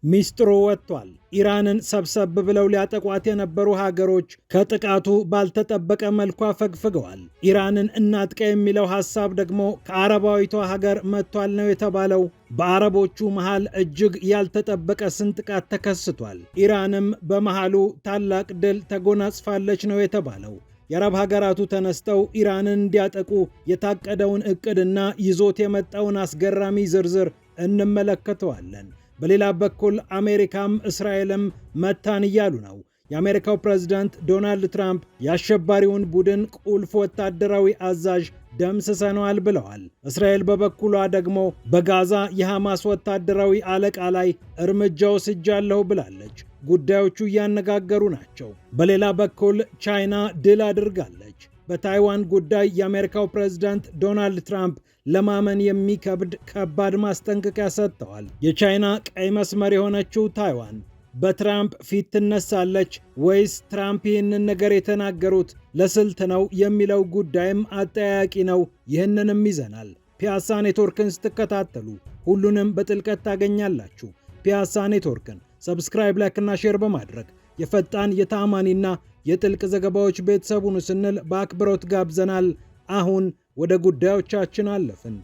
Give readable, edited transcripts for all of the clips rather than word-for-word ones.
ሚስጥሩ ወጥቷል። ኢራንን ሰብሰብ ብለው ሊያጠቋት የነበሩ ሀገሮች ከጥቃቱ ባልተጠበቀ መልኩ አፈግፍገዋል። ኢራንን እናጥቃ የሚለው ሐሳብ ደግሞ ከአረባዊቷ ሀገር መጥቷል ነው የተባለው። በአረቦቹ መሃል እጅግ ያልተጠበቀ ስንጥቃት ተከስቷል። ኢራንም በመሃሉ ታላቅ ድል ተጎናጽፋለች ነው የተባለው። የአረብ ሀገራቱ ተነስተው ኢራንን እንዲያጠቁ የታቀደውን ዕቅድና ይዞት የመጣውን አስገራሚ ዝርዝር እንመለከተዋለን። በሌላ በኩል አሜሪካም እስራኤልም መታን እያሉ ነው። የአሜሪካው ፕሬዝዳንት ዶናልድ ትራምፕ የአሸባሪውን ቡድን ቁልፍ ወታደራዊ አዛዥ ደምስሰነዋል ብለዋል። እስራኤል በበኩሏ ደግሞ በጋዛ የሐማስ ወታደራዊ አለቃ ላይ እርምጃ ወስጃለሁ ብላለች። ጉዳዮቹ እያነጋገሩ ናቸው። በሌላ በኩል ቻይና ድል አድርጋለች። በታይዋን ጉዳይ የአሜሪካው ፕሬዝዳንት ዶናልድ ትራምፕ ለማመን የሚከብድ ከባድ ማስጠንቀቂያ ሰጥተዋል። የቻይና ቀይ መስመር የሆነችው ታይዋን በትራምፕ ፊት ትነሳለች ወይስ ትራምፕ ይህንን ነገር የተናገሩት ለስልት ነው የሚለው ጉዳይም አጠያያቂ ነው። ይህንንም ይዘናል። ፒያሳ ኔትወርክን ስትከታተሉ ሁሉንም በጥልቀት ታገኛላችሁ። ፒያሳ ኔትወርክን ሰብስክራይብ፣ ላይክ እና ሼር በማድረግ የፈጣን የተአማኒና የጥልቅ ዘገባዎች ቤተሰቡን ስንል በአክብሮት ጋብዘናል። አሁን ወደ ጉዳዮቻችን አለፍን።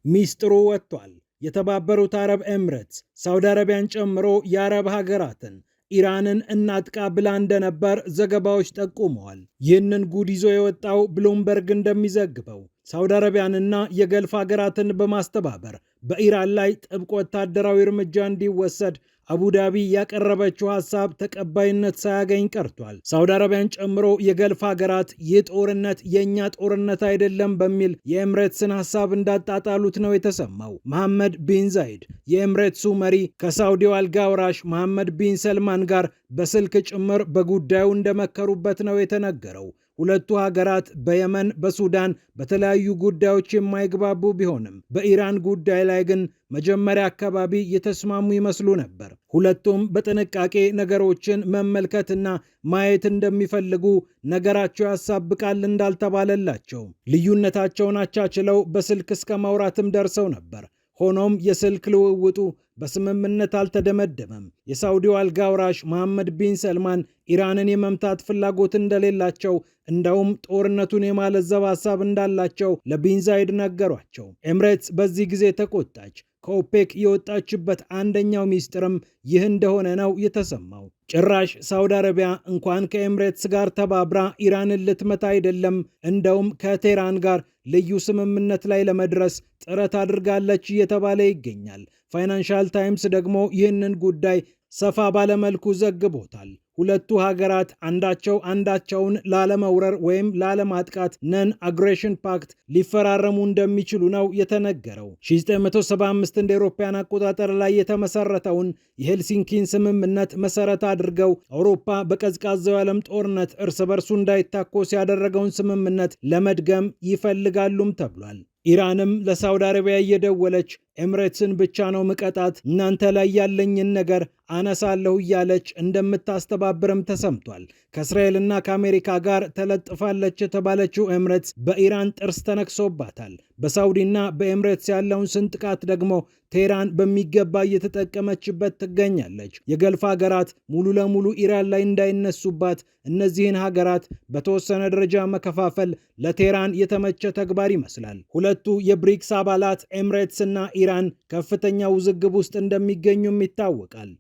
ሚስጥሩ ወጥቷል። የተባበሩት አረብ ኤምሬትስ ሳውዲ አረቢያን ጨምሮ የአረብ ሀገራትን ኢራንን እናጥቃ ብላ እንደነበር ዘገባዎች ጠቁመዋል። ይህንን ጉድ ይዞ የወጣው ብሉምበርግ እንደሚዘግበው ሳውዲ አረቢያንና የገልፍ ሀገራትን በማስተባበር በኢራን ላይ ጥብቅ ወታደራዊ እርምጃ እንዲወሰድ አቡዳቢ ያቀረበችው ሐሳብ ተቀባይነት ሳያገኝ ቀርቷል። ሳውዲ አረቢያን ጨምሮ የገልፍ ሀገራት ይህ ጦርነት የእኛ ጦርነት አይደለም በሚል የኤምሬትስን ሐሳብ እንዳጣጣሉት ነው የተሰማው። መሐመድ ቢን ዛይድ የኤምሬትሱ መሪ ከሳውዲው አልጋ ወራሽ መሐመድ ቢን ሰልማን ጋር በስልክ ጭምር በጉዳዩ እንደመከሩበት ነው የተነገረው። ሁለቱ ሀገራት በየመን፣ በሱዳን በተለያዩ ጉዳዮች የማይግባቡ ቢሆንም በኢራን ጉዳይ ላይ ግን መጀመሪያ አካባቢ የተስማሙ ይመስሉ ነበር። ሁለቱም በጥንቃቄ ነገሮችን መመልከትና ማየት እንደሚፈልጉ ነገራቸው ያሳብቃል እንዳልተባለላቸው ልዩነታቸውን አቻችለው በስልክ እስከ ማውራትም ደርሰው ነበር። ሆኖም የስልክ ልውውጡ በስምምነት አልተደመደመም። የሳውዲው አልጋ ወራሽ መሐመድ ቢን ሰልማን ኢራንን የመምታት ፍላጎት እንደሌላቸው፣ እንደውም ጦርነቱን የማለዘብ ሐሳብ እንዳላቸው ለቢን ዛይድ ነገሯቸው። ኤምሬትስ በዚህ ጊዜ ተቆጣች። ከኦፔክ የወጣችበት አንደኛው ሚስጥርም ይህ እንደሆነ ነው የተሰማው። ጭራሽ ሳውዲ አረቢያ እንኳን ከኤምሬትስ ጋር ተባብራ ኢራንን ልትመታ አይደለም፣ እንደውም ከቴህራን ጋር ልዩ ስምምነት ላይ ለመድረስ ጥረት አድርጋለች እየተባለ ይገኛል። ፋይናንሻል ታይምስ ደግሞ ይህንን ጉዳይ ሰፋ ባለመልኩ ዘግቦታል። ሁለቱ ሀገራት አንዳቸውን ላለመውረር ወይም ላለማጥቃት ነን አግሬሽን ፓክት ሊፈራረሙ እንደሚችሉ ነው የተነገረው። 1975 እንደ አውሮፓውያን አቆጣጠር ላይ የተመሰረተውን የሄልሲንኪን ስምምነት መሰረት አድርገው አውሮፓ በቀዝቃዛው የዓለም ጦርነት እርስ በርሱ እንዳይታኮስ ያደረገውን ስምምነት ለመድገም ይፈልጋሉም ተብሏል። ኢራንም ለሳውዲ አረቢያ እየደወለች ኤምሬትስን ብቻ ነው ምቀጣት፣ እናንተ ላይ ያለኝን ነገር አነሳለሁ እያለች እንደምታስተባብርም ተሰምቷል። ከእስራኤልና ከአሜሪካ ጋር ተለጥፋለች የተባለችው ኤምሬትስ በኢራን ጥርስ ተነክሶባታል። በሳውዲና በኤምሬትስ ያለውን ስንጥቃት ደግሞ ቴህራን በሚገባ እየተጠቀመችበት ትገኛለች። የገልፍ ሀገራት ሙሉ ለሙሉ ኢራን ላይ እንዳይነሱባት እነዚህን ሀገራት በተወሰነ ደረጃ መከፋፈል ለቴህራን የተመቸ ተግባር ይመስላል። ሁለቱ የብሪክስ አባላት ኤምሬትስ እና ኢራን ከፍተኛ ውዝግብ ውስጥ እንደሚገኙም ይታወቃል።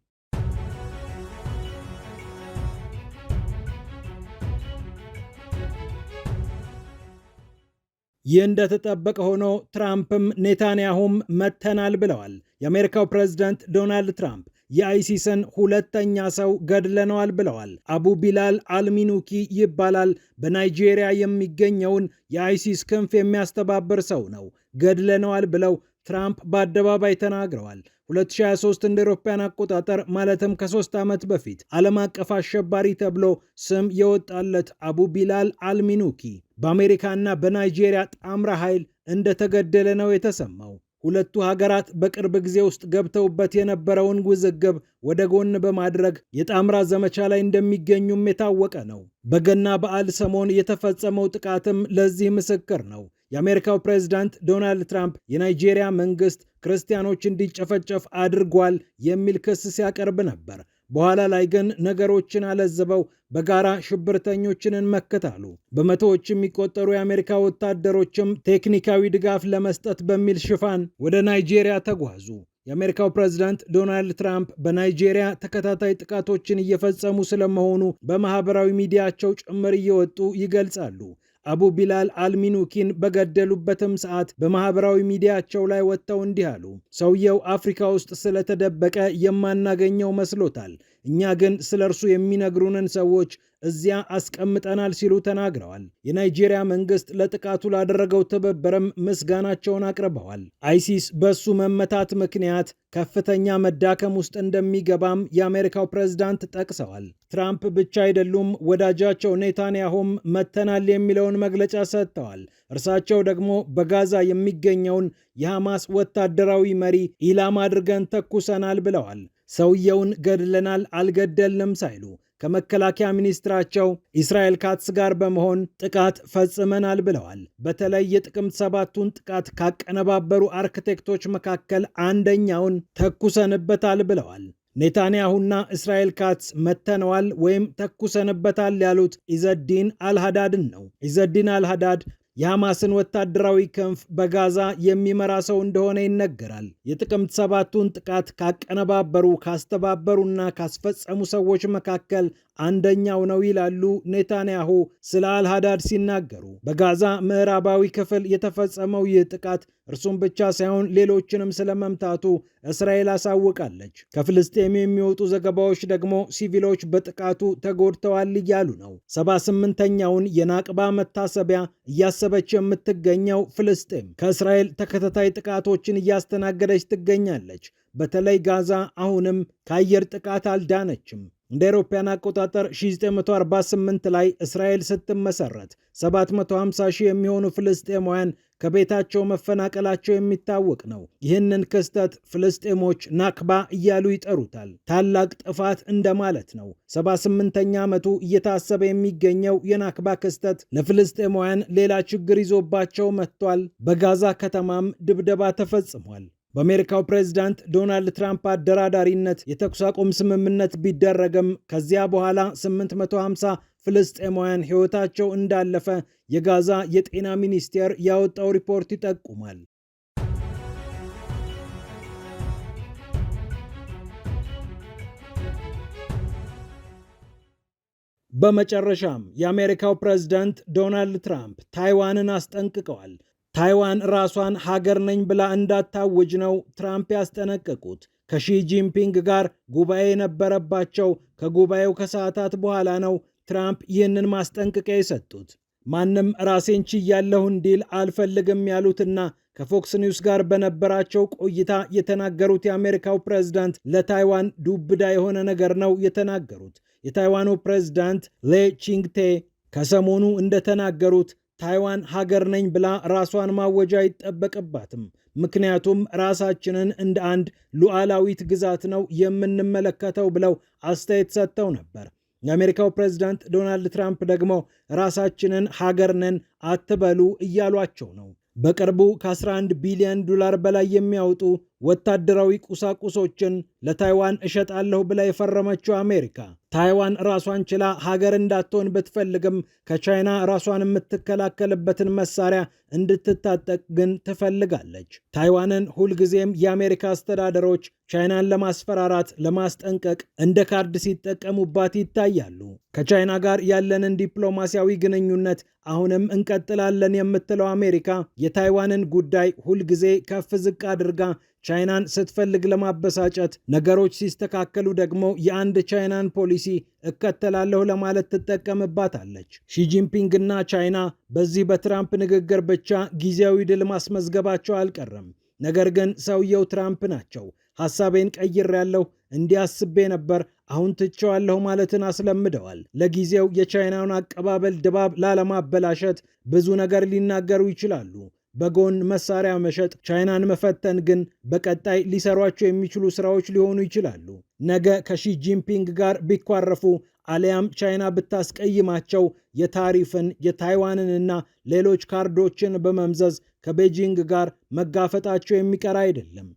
ይህ እንደተጠበቀ ሆኖ ትራምፕም ኔታንያሁም መተናል ብለዋል። የአሜሪካው ፕሬዝዳንት ዶናልድ ትራምፕ የአይሲስን ሁለተኛ ሰው ገድለነዋል ብለዋል። አቡ ቢላል አልሚኑኪ ይባላል። በናይጄሪያ የሚገኘውን የአይሲስ ክንፍ የሚያስተባብር ሰው ነው። ገድለነዋል ብለው ትራምፕ በአደባባይ ተናግረዋል። 2023 እንደ አውሮፓውያን አቆጣጠር ማለትም ከ3 ዓመት በፊት ዓለም አቀፍ አሸባሪ ተብሎ ስም የወጣለት አቡ ቢላል አልሚኑኪ በአሜሪካና በናይጄሪያ ጣምራ ኃይል እንደተገደለ ነው የተሰማው። ሁለቱ ሀገራት በቅርብ ጊዜ ውስጥ ገብተውበት የነበረውን ውዝግብ ወደ ጎን በማድረግ የጣምራ ዘመቻ ላይ እንደሚገኙም የታወቀ ነው። በገና በዓል ሰሞን የተፈጸመው ጥቃትም ለዚህ ምስክር ነው። የአሜሪካው ፕሬዝዳንት ዶናልድ ትራምፕ የናይጄሪያ መንግስት ክርስቲያኖች እንዲጨፈጨፍ አድርጓል የሚል ክስ ሲያቀርብ ነበር። በኋላ ላይ ግን ነገሮችን አለዝበው በጋራ ሽብርተኞችን እንመክታሉ። በመቶዎች የሚቆጠሩ የአሜሪካ ወታደሮችም ቴክኒካዊ ድጋፍ ለመስጠት በሚል ሽፋን ወደ ናይጄሪያ ተጓዙ። የአሜሪካው ፕሬዝዳንት ዶናልድ ትራምፕ በናይጄሪያ ተከታታይ ጥቃቶችን እየፈጸሙ ስለመሆኑ በማህበራዊ ሚዲያቸው ጭምር እየወጡ ይገልጻሉ። አቡ ቢላል አልሚኑኪን በገደሉበትም ሰዓት በማህበራዊ ሚዲያቸው ላይ ወጥተው እንዲህ አሉ። ሰውየው አፍሪካ ውስጥ ስለተደበቀ የማናገኘው መስሎታል። እኛ ግን ስለ እርሱ የሚነግሩንን ሰዎች እዚያ አስቀምጠናል ሲሉ ተናግረዋል። የናይጄሪያ መንግስት ለጥቃቱ ላደረገው ትብብርም ምስጋናቸውን አቅርበዋል። አይሲስ በሱ መመታት ምክንያት ከፍተኛ መዳከም ውስጥ እንደሚገባም የአሜሪካው ፕሬዝዳንት ጠቅሰዋል። ትራምፕ ብቻ አይደሉም፣ ወዳጃቸው ኔታንያሁም መተናል የሚለውን መግለጫ ሰጥተዋል። እርሳቸው ደግሞ በጋዛ የሚገኘውን የሐማስ ወታደራዊ መሪ ኢላማ አድርገን ተኩሰናል ብለዋል። ሰውየውን ገድለናል አልገደልንም ሳይሉ ከመከላከያ ሚኒስትራቸው ኢስራኤል ካትስ ጋር በመሆን ጥቃት ፈጽመናል ብለዋል። በተለይ የጥቅምት 7ቱን ጥቃት ካቀነባበሩ አርክቴክቶች መካከል አንደኛውን ተኩሰንበታል ብለዋል። ኔታንያሁና እስራኤል ካትስ መተነዋል ወይም ተኩሰንበታል ያሉት ኢዘዲን አልሃዳድን ነው። ኢዘዲን አልሃዳድ የሐማስን ወታደራዊ ክንፍ በጋዛ የሚመራ ሰው እንደሆነ ይነገራል። የጥቅምት 7ቱን ጥቃት ካቀነባበሩ ካስተባበሩና ካስፈጸሙ ሰዎች መካከል አንደኛው ነው ይላሉ ኔታንያሁ ስለ አልሃዳድ ሲናገሩ። በጋዛ ምዕራባዊ ክፍል የተፈጸመው ይህ ጥቃት እርሱም ብቻ ሳይሆን ሌሎችንም ስለመምታቱ እስራኤል አሳውቃለች። ከፍልስጤም የሚወጡ ዘገባዎች ደግሞ ሲቪሎች በጥቃቱ ተጎድተዋል እያሉ ነው። 78ኛውን የናቅባ መታሰቢያ እያሰበች የምትገኘው ፍልስጤም ከእስራኤል ተከታታይ ጥቃቶችን እያስተናገደች ትገኛለች። በተለይ ጋዛ አሁንም ከአየር ጥቃት አልዳነችም። እንደ አውሮፓውያን አቆጣጠር 1948 ላይ እስራኤል ስትመሰረት 750 ሺህ የሚሆኑ ፍልስጤማውያን ከቤታቸው መፈናቀላቸው የሚታወቅ ነው። ይህንን ክስተት ፍልስጤሞች ናክባ እያሉ ይጠሩታል። ታላቅ ጥፋት እንደማለት ነው። 78ኛ ዓመቱ እየታሰበ የሚገኘው የናክባ ክስተት ለፍልስጤማውያን ሌላ ችግር ይዞባቸው መጥቷል። በጋዛ ከተማም ድብደባ ተፈጽሟል። በአሜሪካው ፕሬዝዳንት ዶናልድ ትራምፕ አደራዳሪነት የተኩስ አቁም ስምምነት ቢደረግም ከዚያ በኋላ 850 ፍልስጤማውያን ሕይወታቸው እንዳለፈ የጋዛ የጤና ሚኒስቴር ያወጣው ሪፖርት ይጠቁማል። በመጨረሻም የአሜሪካው ፕሬዝዳንት ዶናልድ ትራምፕ ታይዋንን አስጠንቅቀዋል። ታይዋን ራሷን ሀገር ነኝ ብላ እንዳታውጅ ነው ትራምፕ ያስጠነቀቁት። ከሺ ጂንፒንግ ጋር ጉባኤ የነበረባቸው ከጉባኤው ከሰዓታት በኋላ ነው ትራምፕ ይህንን ማስጠንቀቂያ የሰጡት። ማንም ራሴን ችያለሁ እንዲል አልፈልግም ያሉትና ከፎክስ ኒውስ ጋር በነበራቸው ቆይታ የተናገሩት የአሜሪካው ፕሬዝዳንት ለታይዋን ዱብዳ የሆነ ነገር ነው የተናገሩት። የታይዋኑ ፕሬዝዳንት ሌ ቺንግቴ ከሰሞኑ እንደተናገሩት ታይዋን ሀገር ነኝ ብላ ራሷን ማወጃ አይጠበቅባትም። ምክንያቱም ራሳችንን እንደ አንድ ሉዓላዊት ግዛት ነው የምንመለከተው ብለው አስተያየት ሰጥተው ነበር። የአሜሪካው ፕሬዝዳንት ዶናልድ ትራምፕ ደግሞ ራሳችንን ሀገር ነን አትበሉ እያሏቸው ነው። በቅርቡ ከ11 ቢሊዮን ዶላር በላይ የሚያወጡ ወታደራዊ ቁሳቁሶችን ለታይዋን እሸጣለሁ ብላ የፈረመችው አሜሪካ ታይዋን ራሷን ችላ ሀገር እንዳትሆን ብትፈልግም ከቻይና ራሷን የምትከላከልበትን መሳሪያ እንድትታጠቅ ግን ትፈልጋለች። ታይዋንን ሁልጊዜም የአሜሪካ አስተዳደሮች ቻይናን ለማስፈራራት፣ ለማስጠንቀቅ እንደ ካርድ ሲጠቀሙባት ይታያሉ። ከቻይና ጋር ያለንን ዲፕሎማሲያዊ ግንኙነት አሁንም እንቀጥላለን የምትለው አሜሪካ የታይዋንን ጉዳይ ሁልጊዜ ከፍ ዝቅ አድርጋ ቻይናን ስትፈልግ ለማበሳጨት፣ ነገሮች ሲስተካከሉ ደግሞ የአንድ ቻይናን ፖሊሲ እከተላለሁ ለማለት ትጠቀምባታለች። ሺጂንፒንግ እና ቻይና በዚህ በትራምፕ ንግግር ብቻ ጊዜያዊ ድል ማስመዝገባቸው አልቀረም። ነገር ግን ሰውየው ትራምፕ ናቸው። ሐሳቤን ቀይሬያለሁ፣ እንዲያስቤ ነበር፣ አሁን ትቼዋለሁ ማለትን አስለምደዋል። ለጊዜው የቻይናውን አቀባበል ድባብ ላለማበላሸት ብዙ ነገር ሊናገሩ ይችላሉ። በጎን መሳሪያ መሸጥ፣ ቻይናን መፈተን ግን በቀጣይ ሊሰሯቸው የሚችሉ ስራዎች ሊሆኑ ይችላሉ። ነገ ከሺ ጂንፒንግ ጋር ቢኳረፉ አሊያም ቻይና ብታስቀይማቸው የታሪፍን የታይዋንንና ሌሎች ካርዶችን በመምዘዝ ከቤጂንግ ጋር መጋፈጣቸው የሚቀር አይደለም።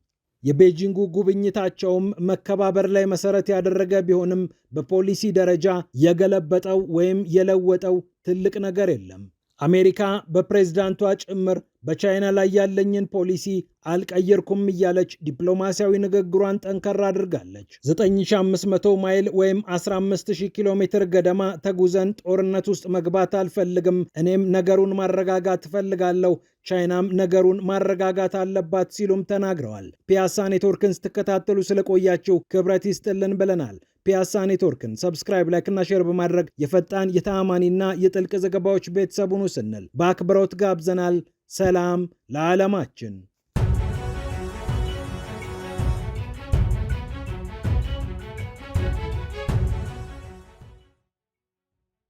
የቤጂንጉ ጉብኝታቸውም መከባበር ላይ መሰረት ያደረገ ቢሆንም በፖሊሲ ደረጃ የገለበጠው ወይም የለወጠው ትልቅ ነገር የለም። አሜሪካ በፕሬዝዳንቷ ጭምር በቻይና ላይ ያለኝን ፖሊሲ አልቀየርኩም እያለች ዲፕሎማሲያዊ ንግግሯን ጠንከራ አድርጋለች። 9500 ማይል ወይም 15000 ኪሎ ሜትር ገደማ ተጉዘን ጦርነት ውስጥ መግባት አልፈልግም፣ እኔም ነገሩን ማረጋጋት እፈልጋለሁ፣ ቻይናም ነገሩን ማረጋጋት አለባት ሲሉም ተናግረዋል። ፒያሳ ኔትወርክን ስትከታተሉ ስለቆያችሁ ክብረት ይስጥልን ብለናል። ፒያሳ ኔትወርክን ሰብስክራይብ፣ ላይክ እና ሼር በማድረግ የፈጣን የተአማኒና የጥልቅ ዘገባዎች ቤተሰቡን ስንል በአክብሮት ጋብዘናል። ሰላም ለዓለማችን።